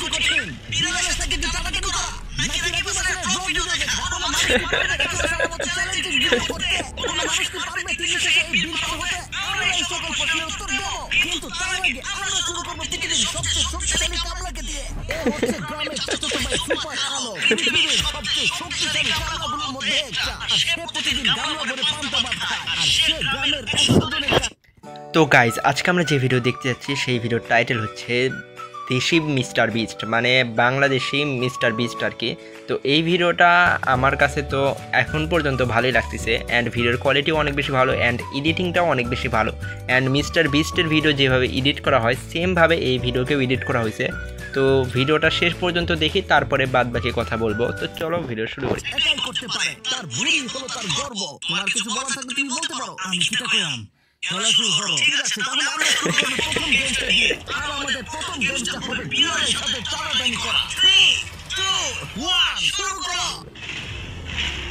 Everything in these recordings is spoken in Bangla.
বেশি কঠিন বিড়ালের সাথে কি টাকা কেন করা নাকি রাকি বাসার ব্লগ ভিডিও দেখা কোনো মানুষ পারবে রাকি বাসার মতো চ্যালেঞ্জিং ভিডিও করতে কোনো মানুষ কি পারবে তিন শেষে এই বিল পার হতে আমরা এই সকল প্রশ্নের উত্তর দেব কিন্তু তার আগে আমরা শুরু করব পৃথিবীর সবচেয়ে শক্তিশালী কামলাকে দিয়ে এই হচ্ছে গ্রামের ছোট ভাই সুপার আলো পৃথিবীর সবচেয়ে শক্তিশালী কামলাগুলোর মধ্যে একটা আর সে প্রতিদিন গামলা ভরে পান্তা ভাত খায় আর সে গ্রামের 100 জনের। তো গাইজ আজকে আমরা যে ভিডিও দেখতে যাচ্ছি সেই ভিডিওর টাইটেল হচ্ছে দেশি মিস্টার বিস্ট, মানে বাংলাদেশি মিস্টার বিস্ট আর কি। তো এই ভিডিওটা আমার কাছে তো এখন পর্যন্ত ভালোই লাগতেছে অ্যান্ড ভিডিওর কোয়ালিটিও অনেক বেশি ভালো অ্যান্ড এডিটিংটাও অনেক বেশি ভালো অ্যান্ড মিস্টার বিস্টের ভিডিও যেভাবে এডিট করা হয় সেমভাবে এই ভিডিওকেও এডিট করা হয়েছে। তো ভিডিওটা শেষ পর্যন্ত দেখি, তারপরে বাদ বাকি কথা বলবো। তো চলো ভিডিও শুরু করি। তার বুড়ি হলো তার গর্ব। তোমার কিছু বলার থাকলে তুমি বলতে পারো। আমি কিটা কইলাম খেলা শুরু করো। ঠিক আছে, তাহলে আমরা শুরু করব প্রথম গেমটা দিয়ে। আর আমাদের প্রথম গেমটা হবে বিড়ালের সাথে টানাটানি করা। 3 2 1 শুরু করো।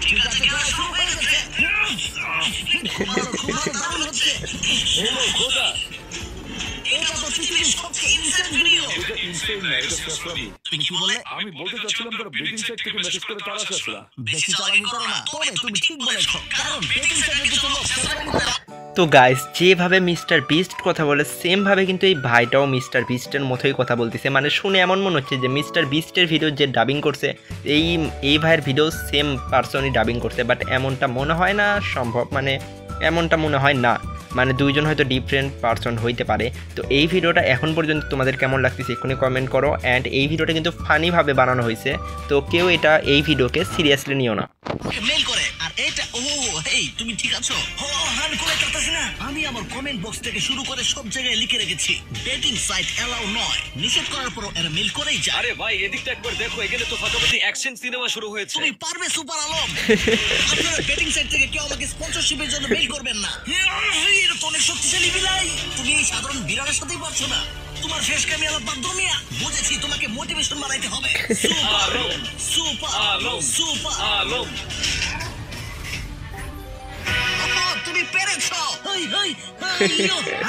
ঠিক আছে, খেলা শুরু হয়ে গেছে। খুব দারুণ হচ্ছে। হ্যালো খোদা, এটা তো পৃথিবীর সবচেয়ে ইনসেন্ট ভিডিও। এটা ইনসেন না, এটা সরি। তুমি কি বললে? আমি বলতে চাচ্ছিলাম তারা বেটিং সাইট থেকে মেসেজ করে তারা আসছিল। বেশি চালাকি করো না। তবে তুমি ঠিক বলেছো, কারণ বেটিং সাইটের কিছু লোক চালাকি করে। তো গাইস যেভাবে মিস্টার বিস্ট কথা বলে সেমভাবে কিন্তু এই ভাইটাও মিস্টার বিস্টের মতোই কথা বলতেছে। মানে শুনে এমন মনে হচ্ছে যে মিস্টার বিস্টের ভিডিও যে ডাবিং করছে এই ভাইয়ের ভিডিও সেম পার্সনই ডাবিং করছে, বাট এমনটা মনে হয় না সম্ভব, মানে এমনটা মনে হয় না, মানে দুইজন হয়তো ডিফারেন্ট পার্সন হইতে পারে। তো এই ভিডিওটা এখন পর্যন্ত তোমাদের কেমন লাগতেছে এক্ষুনি কমেন্ট করো অ্যান্ড এই ভিডিওটা কিন্তু ফানিভাবে বানানো হয়েছে, তো কেউ এই ভিডিওকে সিরিয়াসলি নিও না। মেল করে আর এটা এই তুমি ঠিক আছো? আমি করে করতেছি না। আমি আমার কমেন্ট বক্স থেকে শুরু করে সব জায়গায় লিখে রেখেছি ডেটিং সাইট এলাও নয়। নিষেধ করার পর এরা মেল করেই যায়। আরে ভাই এদিকটা একবার দেখো, এখানে তো ফাটাফাটি অ্যাকশন সিনেমা শুরু হয়েছে। তুমি পারবে সুপার আলম। আপনারা ডেটিং সাইট থেকে কেউ আমাকে স্পন্সরশিপের জন্য মেল করবেন না। এটা তো অনেক শক্তিশালী বিলাই। তুমি এই সাধারণ বিড়ালের সাথেই পারছো না। তোমার ফেস কামি আলাপ বাদ দুনিয়া। বুঝেছি, তোমাকে মোটিভেশন বানাইতে হবে। Super Alam, super Alam, super Alam. তুমি পেরেছো।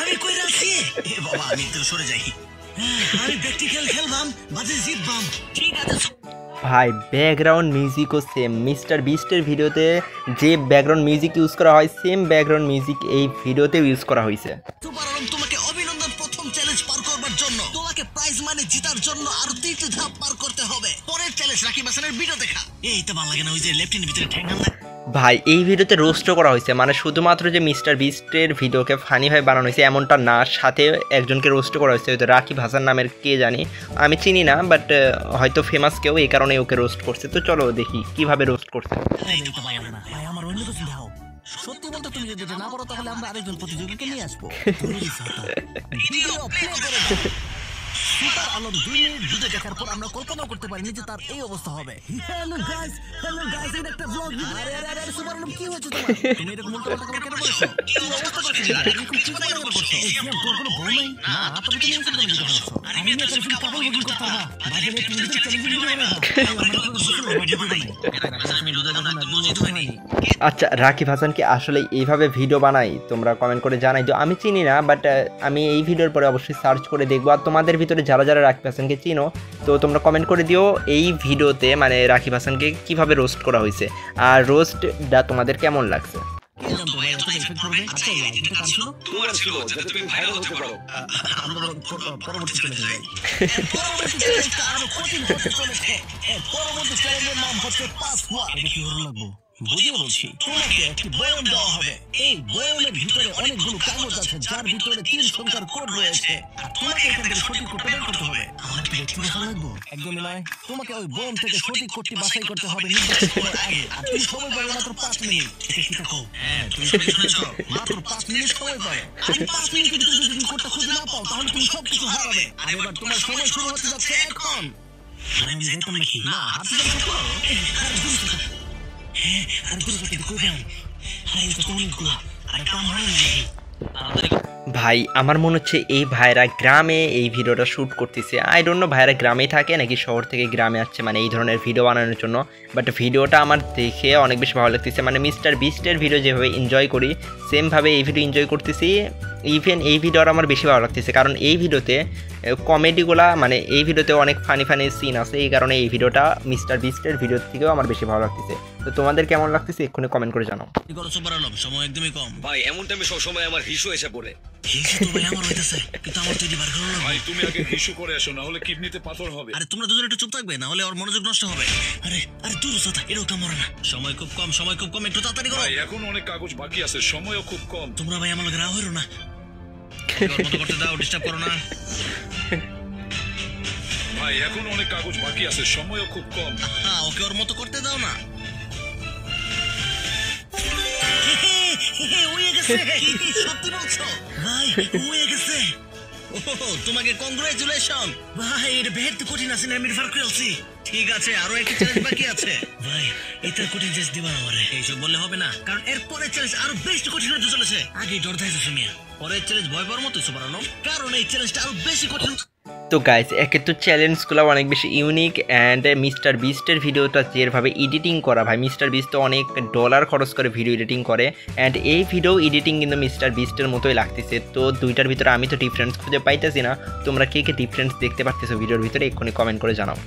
আমি কই রাখছি। এ বাবা, আমি একটু সরে যাই। আমি প্র্যাকটিক্যাল খেলবাম, বাজে জিতবাম। ঠিক আছে ভাই ব্যাকগ্রাউন্ড মিউজিকও সেম, মিস্টার বিস্টের ভিডিওতে যে ব্যাকগ্রাউন্ড মিউজিক ইউজ করা হয় সেম ব্যাকগ্রাউন্ড মিউজিক এই ভিডিওতেও ইউজ করা হয়েছে। সুপার আলম, তোমাকে অভিনন্দন প্রথম চ্যালেঞ্জ পার করবার জন্য। তোমাকে প্রাইজ মানি জেতার জন্য আরো 3টি ধাপ পার করতে হবে। পরের চ্যালেঞ্জ রাকিব হাসানের ভিডিও দেখা। এই তো ভালো লাগে না, ওই যে লেফটের ভিতরে ঠ্যাঙ্গান না। ভাই এই ভিডিওতে রোস্টও করা হয়েছে, মানে শুধুমাত্র যে মিস্টার বিস্টের ভিডিওকে ফানিভাবে বানানো হয়েছে এমনটা না, সাথে একজনকে রোস্ট করা হয়েছে, হয়তো রাকিব হাসান নামের কে জানি, আমি চিনি না, বাট হয়তো ফেমাস কেউ এই কারণে ওকে রোস্ট করছে। তো চলো দেখি কিভাবে রোস্ট করছে। ভাই আমার অন্য কিছু দাও। সত্যি বলতে তুমি যদি না পারো তাহলে আমরা আরেকজন প্রতিযোগীকে নিয়ে আসবো। ভিডিও প্লে করে দাও। সুপার আলম 2 মিনিট ভিডিও দেখার পর আমরা কল্পনা করতে পারিনি যে তার এই অবস্থা হবে। হ্যালো গাইস, এটা একটা ব্লগ। আরে সুপার আলম কি হয়েছে তোমার? তুমি এরকম উল্টাপাল্টা করে কেন বলছো? কি অবস্থা করছো? এরকম কি করে করছো? এই সিএম তোর কোনো ভয় নাই? না, তবে তুমি এসব বলে দিতে পারছো। আমি না টেলিফোন কাবল বুকিং করতে না। বাইরে তুমি যদি চ্যালেঞ্জ ভিডিও বানাও। আচ্ছা রাকিব হাসান কি আসলে এইভাবে ভিডিও বানাই? তোমরা কমেন্ট করে জানাই তো। আমি চিনি না, বাট আমি এই ভিডিওর পরে অবশ্যই সার্চ করে দেখবো। আর তোমাদের ভিতরে যারা যারা রাকিব হাসানকে চিনো তো তোমরা কমেন্ট করে দিও এই ভিডিওতে মানে রাকিব হাসানকে কিভাবে রোস্ট করা হয়েছে আর রোস্টটা তোমাদের কেমন লাগছে। তোমার ছিল যাতে তুমি ভাইরাল হতে পারো। পরবর্তী চ্যালেঞ্জের নাম হচ্ছে পাসওয়ার্ড। এটা কি হলো লাগবো বুঝিয়ে বলছি। তোমাকে একটি বয়ান দেওয়া হবে। এই বয়ানের ভিতরে অনেকগুলো কাগজ আছে যার ভিতরে 3 সংখ্যার কোড রয়েছে। আর তোমাকে এখান থেকে সঠিক কোডটা বের করতে হবে। আমার কি ঠিক ভালো লাগবো? একদমই নয়। তোমাকে ওই বয়ান থেকে সঠিক কোডটি বাছাই করতে হবে নির্দিষ্ট সময়ের আগে। আর তুমি সময় পাবে মাত্র 5 মিনিট। এটা কি দেখো? হ্যাঁ তুমি সঠিক বলেছো। মাত্র 5 মিনিট সময় পাবে। আর 5 মিনিটের ভিতরে যদি তুমি কোডটা খুঁজে না পাও তাহলে তুমি সবকিছু হারাবে। আর এবার তোমার সময় শুরু হতে যাচ্ছে এখন। আমি যেতাম নাকি? না, হাতে ধরে থাকো। আর দূর থেকে হ্যাঁ, আর দূর থেকে কই যান? আরে এটা তো অনেকগুলো। আর কাম হয় না। ভাই আমার মনে হচ্ছে এই ভাইরা গ্রামে এই ভিডিওটা শ্যুট করতেছে। আই ডোন্ট নো ভাইরা গ্রামেই থাকে নাকি শহর থেকে গ্রামে আসছে মানে এই ধরনের ভিডিও বানানোর জন্য। বাট ভিডিওটা আমার দেখে অনেক বেশি ভালো লাগতেছে, মানে মিস্টার বিস্টের ভিডিও যেভাবে এনজয় করি সেমভাবে এই ভিডিও এনজয় করতেছি। ইভেন এই ভিডিওটা আমার বেশি ভালো লাগতেছে কারণ এই ভিডিওতে কমেডিগুলা মানে এই ভিডিওতে অনেক ফানি ফানি সিন আছে, এই কারণে এই ভিডিওটা মিস্টার বিস্টের ভিডিওর থেকেও আমার বেশি ভালো লাগতেছে। তো তোমাদের কেমন লাগতেছে এক্ষুনি কমেন্ট করে জানাও। কি করছো বারানব? সময় একদমই কম। ভাই এমন টাইমে সবসময় আমার হিসু এসে পড়ে। হিসু তো ভাই আমার হইতেছে, কিন্তু আমার তো বার করো না ভাই তুমি আগে ইস্যু করে আসো, না হলে কিডনিতে পাথর হবে। আরে তোমরা দুজন একটু চুপ থাকবে, না হলে ওর মনোযোগ নষ্ট হবে। আরে আরে দূর সাথা, এটাও কামড় না। সময় খুব কম, সময় খুব কম, একটু তাড়াতাড়ি করো। ভাই এখন অনেক কাগজ বাকি আছে, সময়ও খুব কম। তোমরা ভাই আমার লগে রাগ হইরো না। ওর মতো করতে দাও, ডিস্টার্ব করো না। ভাই এখন অনেক কাগজ বাকি আছে, সময়ও খুব কম। হ্যাঁ, ওকে ওর মতো করতে দাও না। হয়ে গেছে। সত্যি বলছো ভাই? হয়ে গেছে। ওহো, তোমাকে কংগ্রাচুলেশন ভাই। এটা বেহেদ কঠিন আছে না, আমি রেফার করেছি। ঠিক আছে, আরো একটা চ্যালেঞ্জ বাকি আছে ভাই। এটা কঠিন চ্যালেঞ্জ দিবা আমারে। এইসব বললে হবে না, কারণ এর পরের চ্যালেঞ্জ আরো বেশি কঠিন হতে চলেছে। আগেই ডর দেখাইছো সুমিয়া, পরের চ্যালেঞ্জ ভয় পাওয়ার মতো বানানো, কারণ এই চ্যালেঞ্জটা আরো বেশি কঠিন। তো গাইস একে তো চ্যালেঞ্জগুলো অনেক বেশি ইউনিক অ্যান্ড মিস্টার বিস্টের ভিডিওটা যেভাবে এডিটিং করা, ভাই মিস্টার বিস্ট তো অনেক ডলার খরচ করে ভিডিও এডিটিং করে অ্যান্ড এই ভিডিও এডিটিং কিন্তু মিস্টার বিস্টের মতোই লাগতেছে। তো দুইটার ভিতরে আমি তো ডিফারেন্স খুঁজে পাইতেছি না, তোমরা কে কে ডিফারেন্স দেখতে পারতেছো ভিডিওর ভিতরে এক্ষুনি কমেন্ট করে জানাও।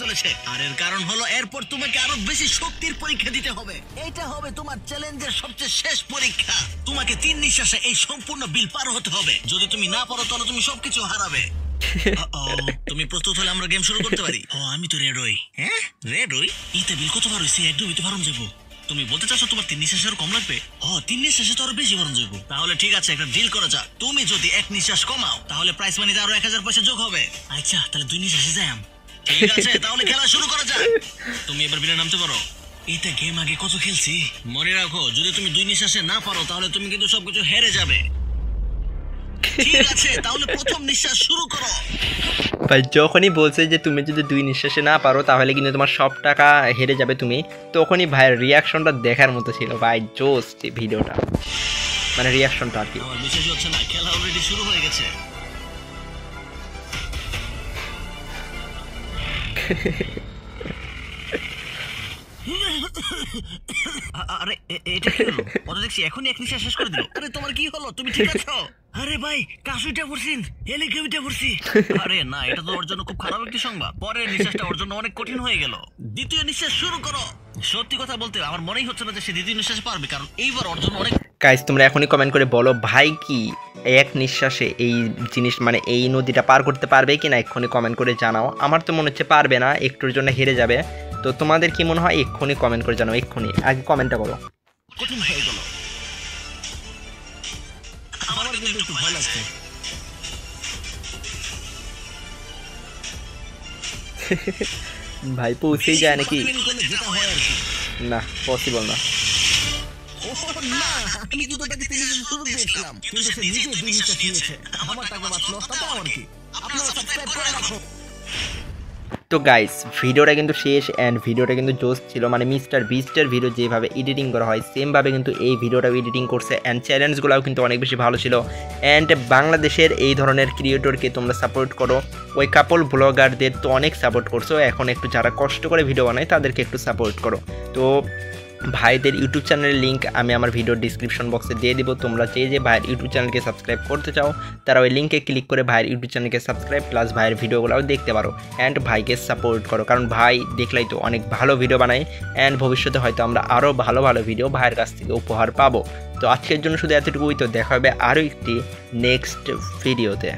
চলেছে আর এর কারণ হলো এরপর তোমাকে আরো বেশি শক্তির পরীক্ষা দিতে হবে। এটা হবে তোমার চ্যালেঞ্জের সবচেয়ে শেষ পরীক্ষা। তোমাকে 3 নিঃশ্বাসে এই সম্পূর্ণ বিল পার হতে হবে। যদি তুমি না পারো তাহলে তুমি সবকিছু হারাবে। তুমি প্রস্তুত হলে আমরা গেম শুরু করতে পারি? ও আমি তো রেড হই। হ্যাঁ রেড হই? ইতে বিল কত বার হইছে? একদম হইতে পারম যাবো। তুমি বলতে চাচ্ছ তোমার 3 নিঃশ্বাসে আরো কম লাগবে? 3 নিঃশ্বাসে তো আরো বেশি বারণ যাবো। তাহলে ঠিক আছে, একটা ডিল করা যাক। তুমি যদি 1 নিঃশ্বাস কমাও তাহলে প্রাইস মানিতে আরো 1000 পয়সা যোগ হবে। আচ্ছা তাহলে 2 নিঃশ্বাসে যাই। ঠিক আছে, তাহলে খেলা শুরু করা যাক। তুমি এবার বিলে নামতে পারো। এটা গেম আগে কত খেলছি, মনে রাখো। যদি তুমি 2 নিঃশ্বাসে না পারো তাহলে তুমি কিন্তু সবকিছু হেরে যাবে। ঠিক আছে, তাহলে প্রথম নিঃশ্বাস শুরু করো। ভাই যখনই বলছে যে তুমি যদি 2 নিঃশ্বাসে না পারো তাহলে কিন্তু তোমার সব টাকা হেরে যাবে তুমি, তখনই ভাইয়ের রিয়াকশনটা দেখার মতো ছিল। ভাই জোস ভিডিওটা, মানে রিয়াকশনটা আর কি। আমার বিশ্বাস হচ্ছে না, খেলা অলরেডি শুরু হয়ে গেছে। আরে এটা কি হলো? ও তো দেখছি এখনই 1 নিঃশ্বাস শেষ করে দিল। আরে তোমার কি হলো? তুমি ঠিক আছো? আরে ভাই কাশুইটা পড়ছিন, হেলিকপ্টারটা পড়ছি। আরে না, এটা তো ওর জন্য খুব খারাপ একটি সংবাদ। পরের নিঃশ্বাসটা ওর জন্য অনেক কঠিন হয়ে গেল। দ্বিতীয় নিঃশ্বাস শুরু করো। সত্যি কথা বলতে আমার মনেই হচ্ছে না যে সে দ্বিতীয় নিঃশ্বাসে পারবে, কারণ এইবার ওর জন্য অনেক। গাইস তোমরা এখনই কমেন্ট করে বলো ভাই কি 1 নিঃশ্বাসে এই জিনিস মানে এই নদীটা পার করতে পারবে কি না, এক্ষুনি কমেন্ট করে জানাও। আমার তো মনে হচ্ছে পারবে না, একটুর জন্য হেরে যাবে। তো তোমাদের কি মনে হয় এক্ষুনি কমেন্ট করে জানাও, এক্ষুনি আগে কমেন্টটা করো। কঠিন হয়ে গেল। আমার কিন্তু একটু ভয় লাগছে। ভাই পৌঁছেই যায় নাকি? যেটা হয় আর কি। না পসিবল না। না, আমি কিন্তু তাকে 3 নিঃশ্বাস সুযোগ দিয়েছিলাম, কিন্তু সে নিজে 2 নিঃশ্বাস নিয়েছে। আমার টাকা বাঁচলো, তাতে আমার কি? আপনারা সাবস্ক্রাইব করে রাখুন। তো গাইস ভিডিওটা কিন্তু শেষ অ্যান্ড ভিডিওটা কিন্তু জোস ছিল, মানে মিস্টার বিস্টের ভিডিও যেভাবে এডিটিং করা হয় সেমভাবে কিন্তু এই ভিডিওটাও এডিটিং করছে অ্যান্ড চ্যালেঞ্জগুলোও কিন্তু অনেক বেশি ভালো ছিল। অ্যান্ড বাংলাদেশের এই ধরনের ক্রিয়েটরকে তোমরা সাপোর্ট করো, ওই কাপল ব্লগারদের তো অনেক সাপোর্ট করছো, এখন একটু যারা কষ্ট করে ভিডিও বানায় তাদেরকে একটু সাপোর্ট করো। তো ভাইদের ইউটিউব চ্যানেলের লিঙ্ক আমি আমার ভিডিওর ডিসক্রিপশন বক্সে দিয়ে দিব। তোমরা যে ভাইয়ের ইউটিউব চ্যানেলকে সাবস্ক্রাইব করতে চাও তারা ওই লিঙ্কে ক্লিক করে ভাইয়ের ইউটিউব চ্যানেলকে সাবস্ক্রাইব প্লাস ভাইয়ের ভিডিওগুলোও দেখতে পারো অ্যান্ড ভাইকে সাপোর্ট করো, কারণ ভাই দেখলাই তো অনেক ভালো ভিডিও বানায় অ্যান্ড ভবিষ্যতে হয়তো আমরা আরও ভালো ভালো ভিডিও ভাইয়ের কাছ থেকে উপহার পাবো। তো আজকের জন্য শুধু এতটুকুই, তো দেখা হবে আরও একটি নেক্সট ভিডিওতে।